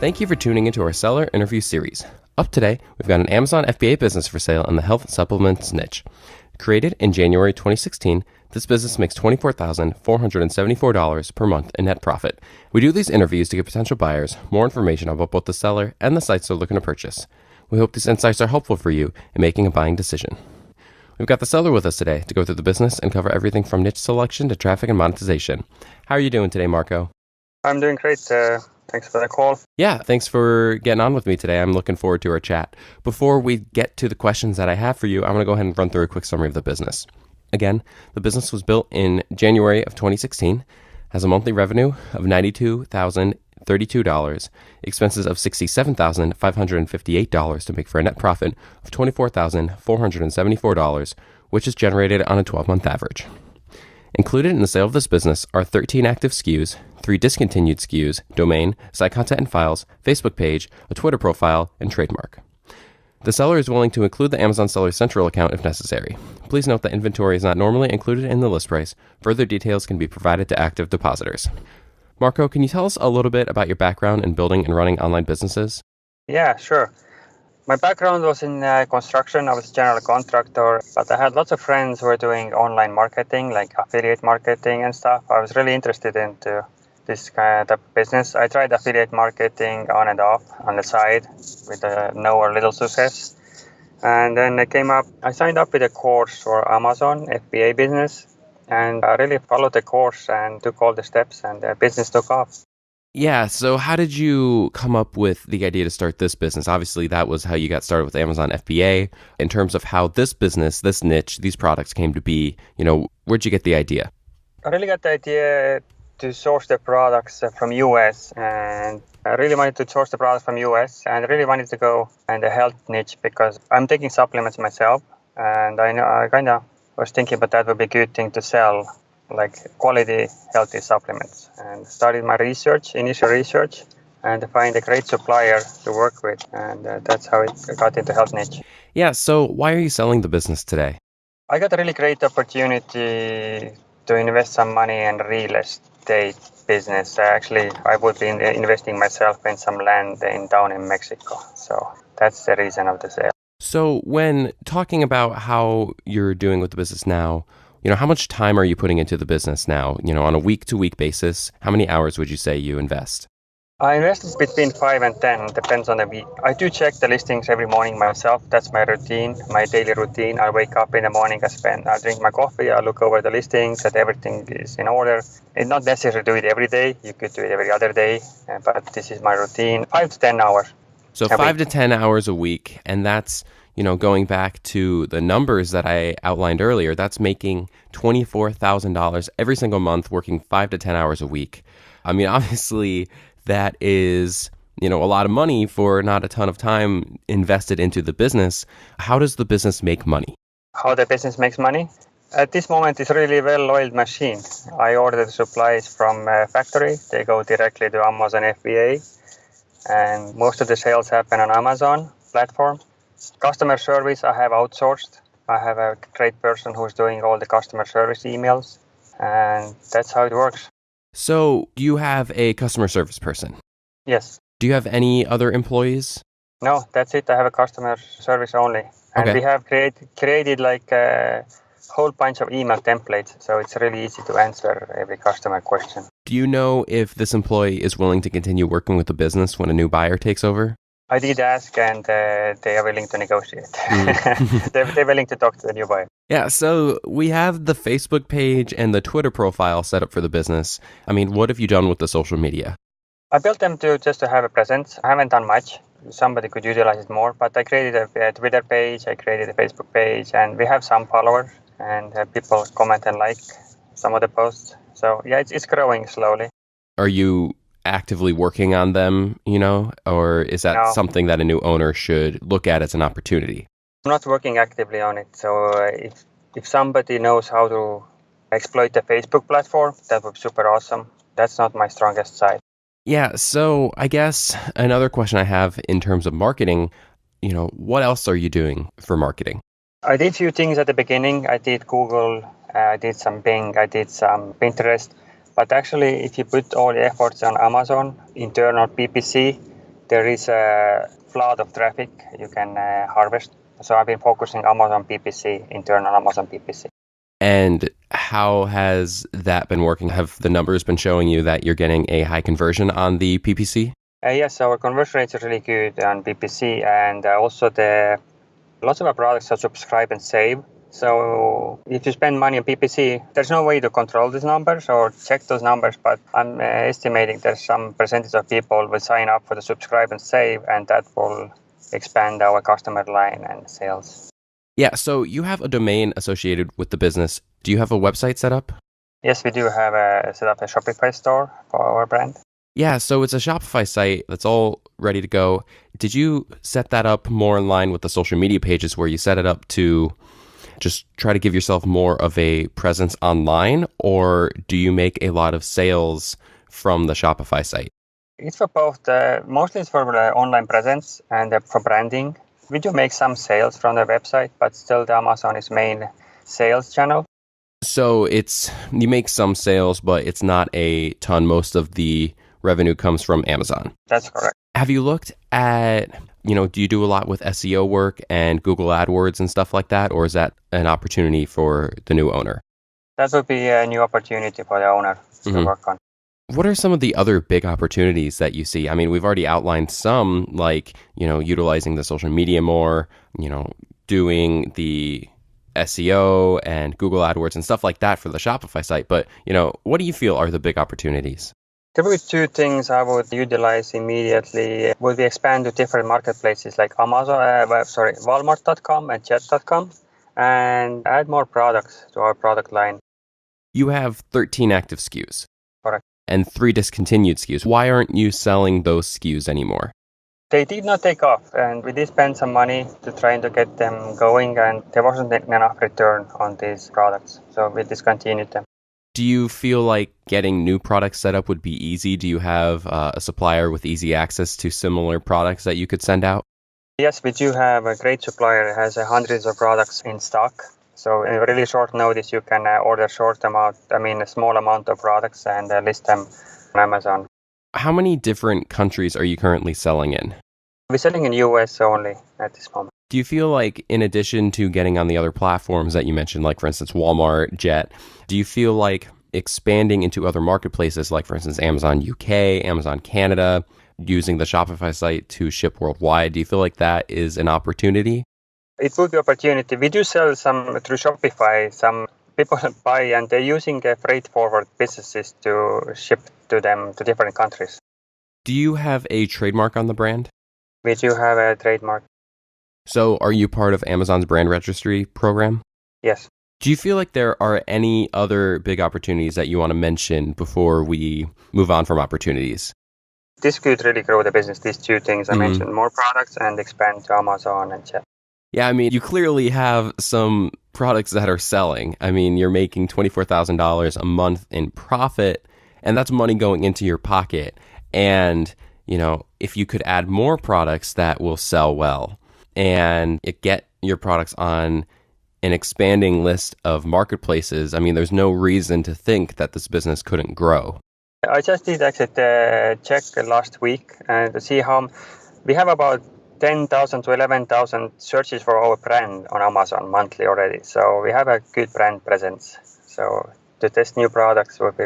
Thank you for tuning into our seller interview series. Up today, we've got an Amazon FBA business for sale in the health supplements niche. Created in January 2016, this business makes $24,474 per month in net profit. We do these interviews to give potential buyers more information about both the seller and the sites they're looking to purchase. We hope these insights are helpful for you in making a buying decision. We've got the seller with us today to go through the business and cover everything from niche selection to traffic and monetization. How are you doing today, Marco? I'm doing great. Thanks for the call. Yeah, thanks for getting on with me today. I'm looking forward to our chat. Before we get to the questions that I have for you, I'm going to go ahead and run through a quick summary of the business. Again, the business was built in January of 2016, has a monthly revenue of $92,032, expenses of $67,558 to make for a net profit of $24,474, which is generated on a 12-month average. Included in the sale of this business are 13 active SKUs, 3 discontinued SKUs, domain, site content and files, Facebook page, a Twitter profile, and trademark. The seller is willing to include the Amazon Seller Central account if necessary. Please note that inventory is not normally included in the list price. Further details can be provided to active depositors. Marco, can you tell us a little bit about your background in building and running online businesses? Yeah, sure. My background was in construction. I was a general contractor, but I had lots of friends who were doing online marketing, like affiliate marketing and stuff. I was really interested into this kind of business. I tried affiliate marketing on and off on the side with no or little success. And then I signed up with a course for Amazon FBA business, and I really followed the course and took all the steps, and the business took off. Yeah, so how did you come up with the idea to start this business? Obviously, that was how you got started with Amazon FBA. In terms of how this business, this niche, these products came to be, where'd you get the idea? I really got the idea to source the products from US, and I really wanted to source the products from US, and I really wanted to go in the health niche because I'm taking supplements myself, and I kind of was thinking, but that would be a good thing to sell, like quality healthy supplements, and started my initial research, and to find a great supplier to work with, and that's how it got into health niche. Yeah, so why are you selling the business today? I got a really great opportunity to invest some money in real estate business. Actually, I would be investing myself in some land down in Mexico, so that's the reason of the sale. So when talking about how you're doing with the business now, how much time are you putting into the business now? On a week-to-week basis, how many hours would you say you invest? I invest between 5 and 10, depends on the week. I do check the listings every morning myself. That's my routine, my daily routine. I wake up in the morning, I drink my coffee, I look over the listings, that everything is in order. It's not necessary to do it every day. You could do it every other day, but this is my routine, 5 to 10 hours. So 5 to 10 hours a week, and that's going back to the numbers that I outlined earlier, that's making $24,000 every single month, working 5 to 10 hours a week. I mean, obviously, that is, a lot of money for not a ton of time invested into the business. How does the business make money? How the business makes money? At this moment, it's really a well-oiled machine. I order the supplies from a factory. They go directly to Amazon FBA, and most of the sales happen on Amazon platform. Customer service, I have outsourced. I have a great person who's doing all the customer service emails, and that's how it works. So you have a customer service person? Yes. Do you have any other employees? No, that's it. I have a customer service only. And Okay. we have created like a whole bunch of email templates, so it's really easy to answer every customer question. Do you know if this employee is willing to continue working with the business when a new buyer takes over? I did ask, and they are willing to negotiate. They're willing to talk to the new buyer. Yeah, so we have the Facebook page and the Twitter profile set up for the business. I mean, what have you done with the social media? I built them just to have a presence. I haven't done much. Somebody could utilize it more, but I created a Twitter page, I created a Facebook page, and we have some followers, and people comment and like some of the posts. So yeah, it's growing slowly. Are you actively working on them, or is that something that a new owner should look at as an opportunity? I'm not working actively on it. So if somebody knows how to exploit the Facebook platform, that would be super awesome. That's not my strongest side. Yeah, so I guess another question I have in terms of marketing, what else are you doing for marketing? I did a few things at the beginning. I did Google, I did some Bing, I did some Pinterest. But actually, if you put all the efforts on Amazon, internal PPC, there is a flood of traffic you can harvest. So I've been focusing Amazon PPC, internal Amazon PPC. And how has that been working? Have the numbers been showing you that you're getting a high conversion on the PPC? Yes, our conversion rates are really good on PPC, and also lots of our products are subscribe and save. So if you spend money on PPC, there's no way to control these numbers or check those numbers, but I'm estimating there's some percentage of people will sign up for the subscribe and save, and that will expand our customer line and sales. Yeah, so you have a domain associated with the business. Do you have a website set up? Yes, we do have set up a Shopify store for our brand. Yeah, so it's a Shopify site that's all ready to go. Did you set that up more in line with the social media pages where you set it up to just try to give yourself more of a presence online, or do you make a lot of sales from the Shopify site? It's for both. Mostly it's for online presence and for branding. We do make some sales from the website, but still the Amazon is main sales channel. So you make some sales, but it's not a ton. Most of the revenue comes from Amazon. That's correct. Have you looked at, do you do a lot with SEO work and Google AdWords and stuff like that? Or is that an opportunity for the new owner? That would be a new opportunity for the owner to work on. What are some of the other big opportunities that you see? I mean, we've already outlined some, like, utilizing the social media more, doing the SEO and Google AdWords and stuff like that for the Shopify site. But, what do you feel are the big opportunities? There will be two things I would utilize immediately. Would be expand to different marketplaces like Walmart.com and Jet.com, and add more products to our product line. You have 13 active SKUs. Correct. And 3 discontinued SKUs. Why aren't you selling those SKUs anymore? They did not take off, and we did spend some money to trying to get them going, and there wasn't enough return on these products, so we discontinued them. Do you feel like getting new products set up would be easy? Do you have a supplier with easy access to similar products that you could send out? Yes, we do have a great supplier that has hundreds of products in stock. So in really short notice, you can order a small amount of products and list them on Amazon. How many different countries are you currently selling in? We're selling in US only at this moment. Do you feel like, in addition to getting on the other platforms that you mentioned, like for instance, Walmart, Jet, do you feel like expanding into other marketplaces, like for instance, Amazon UK, Amazon Canada, using the Shopify site to ship worldwide, do you feel like that is an opportunity? It would be opportunity. We do sell some through Shopify. Some people buy and they're using freight forward businesses to ship to them to different countries. Do you have a trademark on the brand? We do have a trademark. So are you part of Amazon's brand registry program? Yes. Do you feel like there are any other big opportunities that you want to mention before we move on from opportunities? This could really grow the business, these two things I mentioned, more products and expand to Amazon and Jet. Yeah, I mean, you clearly have some products that are selling. I mean, you're making $24,000 a month in profit, and that's money going into your pocket. And, if you could add more products that will sell well and get your products on an expanding list of marketplaces, I mean, there's no reason to think that this business couldn't grow. I just did actually check last week to see how we have about 10,000 to 11,000 searches for our brand on Amazon monthly already. So we have a good brand presence. So to test new products will be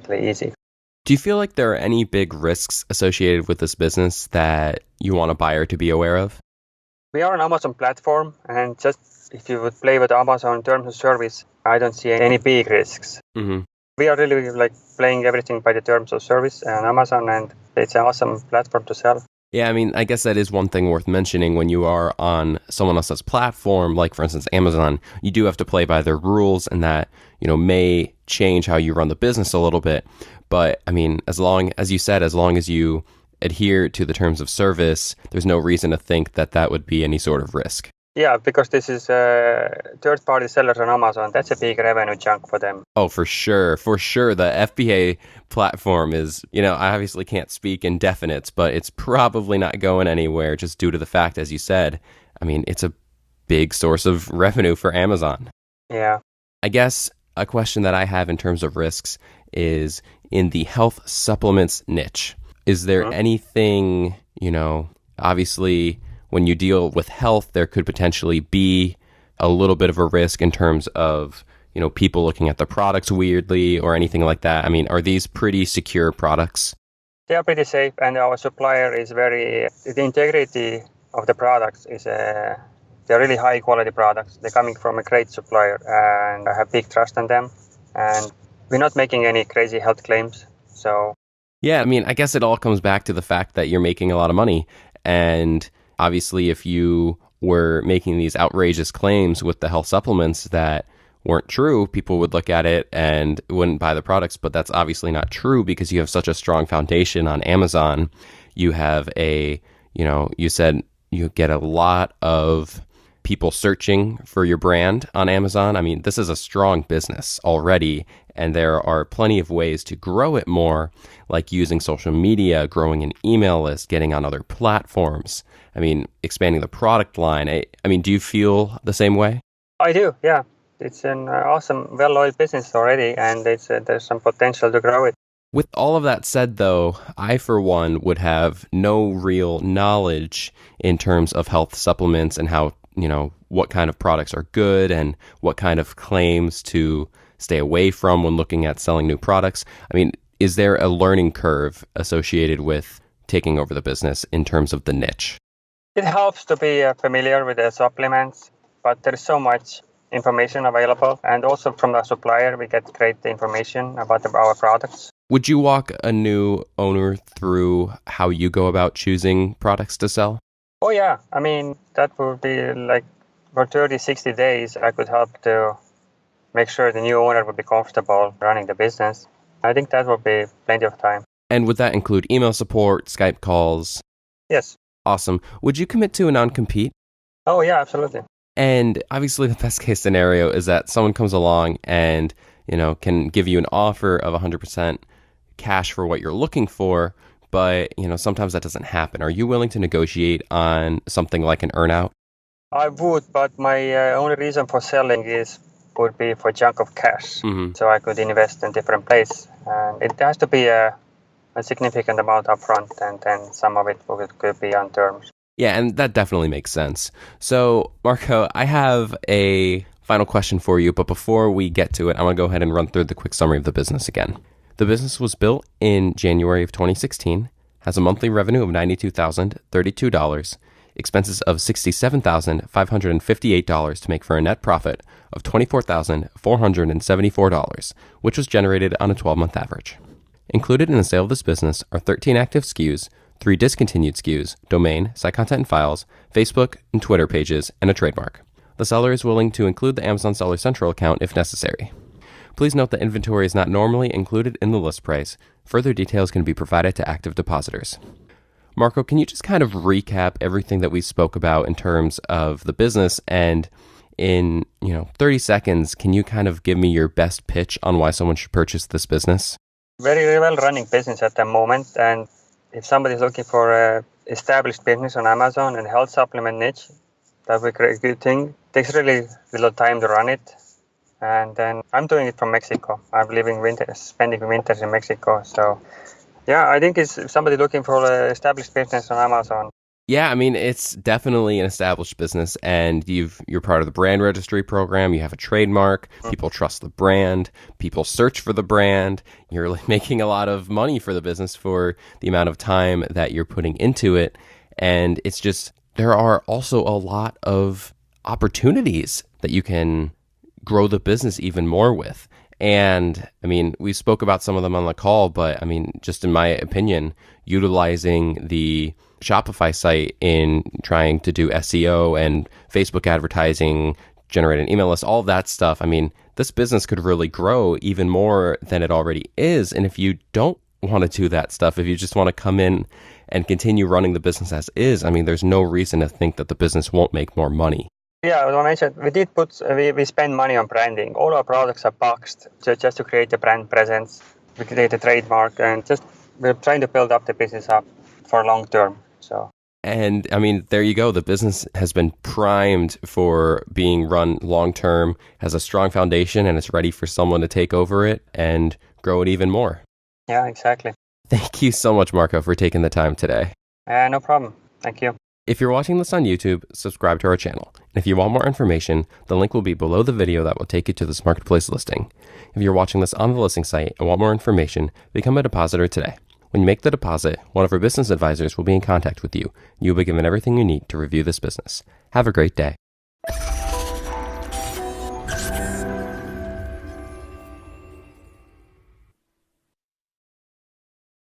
really easy. Do you feel like there are any big risks associated with this business that you want a buyer to be aware of? We are an Amazon platform, and just if you would play with Amazon in terms of service, I don't see any big risks. Mm-hmm. We are really playing everything by the terms of service on Amazon, and it's an awesome platform to sell. Yeah, I mean, I guess that is one thing worth mentioning when you are on someone else's platform, like for instance, Amazon. You do have to play by their rules, and that, may change how you run the business a little bit. But I mean, as long as you adhere to the terms of service, there's no reason to think that would be any sort of risk. Yeah, because this is third-party sellers on Amazon. That's a big revenue chunk for them. Oh, for sure. For sure. The FBA platform is, I obviously can't speak in definites, but it's probably not going anywhere just due to the fact, as you said, I mean, it's a big source of revenue for Amazon. Yeah. I guess a question that I have in terms of risks is in the health supplements niche. Is there anything, obviously when you deal with health, there could potentially be a little bit of a risk in terms of, people looking at the products weirdly or anything like that? I mean, are these pretty secure products? They are pretty safe, and our supplier is the integrity of the products is they're really high quality products. They're coming from a great supplier, and I have big trust in them. And we're not making any crazy health claims. So yeah, I mean, I guess it all comes back to the fact that you're making a lot of money. And obviously, if you were making these outrageous claims with the health supplements that weren't true, people would look at it and wouldn't buy the products. But that's obviously not true because you have such a strong foundation on Amazon. You have you said you get a lot of people searching for your brand on Amazon. I mean, this is a strong business already, and there are plenty of ways to grow it more, like using social media, growing an email list, getting on other platforms. I mean, expanding the product line. I mean, do you feel the same way? I do, yeah. It's an awesome, well-oiled business already, and there's some potential to grow it. With all of that said, though, I, for one, would have no real knowledge in terms of health supplements and how, what kind of products are good and what kind of claims to stay away from when looking at selling new products. I mean, is there a learning curve associated with taking over the business in terms of the niche? It helps to be familiar with the supplements, but there's so much information available. And also from the supplier, we get great information about our products. Would you walk a new owner through how you go about choosing products to sell? Oh, yeah. I mean, that would be like for 30, 60 days, I could help to make sure the new owner would be comfortable running the business. I think that would be plenty of time. And would that include email support, Skype calls? Yes. Awesome. Would you commit to a non-compete? Oh, yeah, absolutely. And obviously the best case scenario is that someone comes along and, can give you an offer of 100% cash for what you're looking for, but, sometimes that doesn't happen. Are you willing to negotiate on something like an earnout? I would, but my only reason for selling would be for chunk of cash, so I could invest in different place. And it has to be a significant amount upfront, and then some of it could be on terms. Yeah, and that definitely makes sense. So, Marco, I have a final question for you, but before we get to it, I'm going to go ahead and run through the quick summary of the business again. The business was built in January of 2016, has a monthly revenue of $92,032, expenses of $67,558 to make for a net profit of $24,474, which was generated on a 12-month average. Included in the sale of this business are 13 active SKUs, 3 discontinued SKUs, domain, site content and files, Facebook and Twitter pages, and a trademark. The seller is willing to include the Amazon Seller Central account if necessary. Please note that inventory is not normally included in the list price. Further details can be provided to active depositors. Marco, can you just kind of recap everything that we spoke about in terms of the business? And in 30 seconds, can you kind of give me your best pitch on why someone should purchase this business? Very well running business at the moment, and if somebody's looking for an established business on Amazon and health supplement niche, that would be a good thing. Takes really little time to run it. And then I'm doing it from Mexico. I'm spending winters in Mexico. So yeah, I think if somebody looking for an established business on Amazon. Yeah, I mean, it's definitely an established business, and you're part of the brand registry program. You have a trademark. People trust the brand. People search for the brand. You're making a lot of money for the business for the amount of time that you're putting into it. And it's just, there are also a lot of opportunities that you can grow the business even more with. And I mean, we spoke about some of them on the call, but I mean, just in my opinion, utilizing the Shopify site in trying to do SEO and Facebook advertising, generate an email list, all of that stuff. I mean, this business could really grow even more than it already is. And if you don't want to do that stuff, if you just want to come in and continue running the business as is, I mean, there's no reason to think that the business won't make more money. Yeah, as I mentioned, we spend money on branding. All our products are boxed just to create the brand presence. We create a trademark, and we're trying to build up the business up for long term. So And I mean, there you go. The business has been primed for being run long term, has a strong foundation, and it's ready for someone to take over it and grow it even more. Yeah, exactly. Thank you so much, Marco, for taking the time today. No problem. Thank you. If you're watching this on YouTube, subscribe to our channel. And if you want more information, the link will be below the video that will take you to this marketplace listing. If you're watching this on the listing site and want more information, become a depositor today. When you make the deposit, one of our business advisors will be in contact with you. You'll be given everything you need to review this business. Have a great day.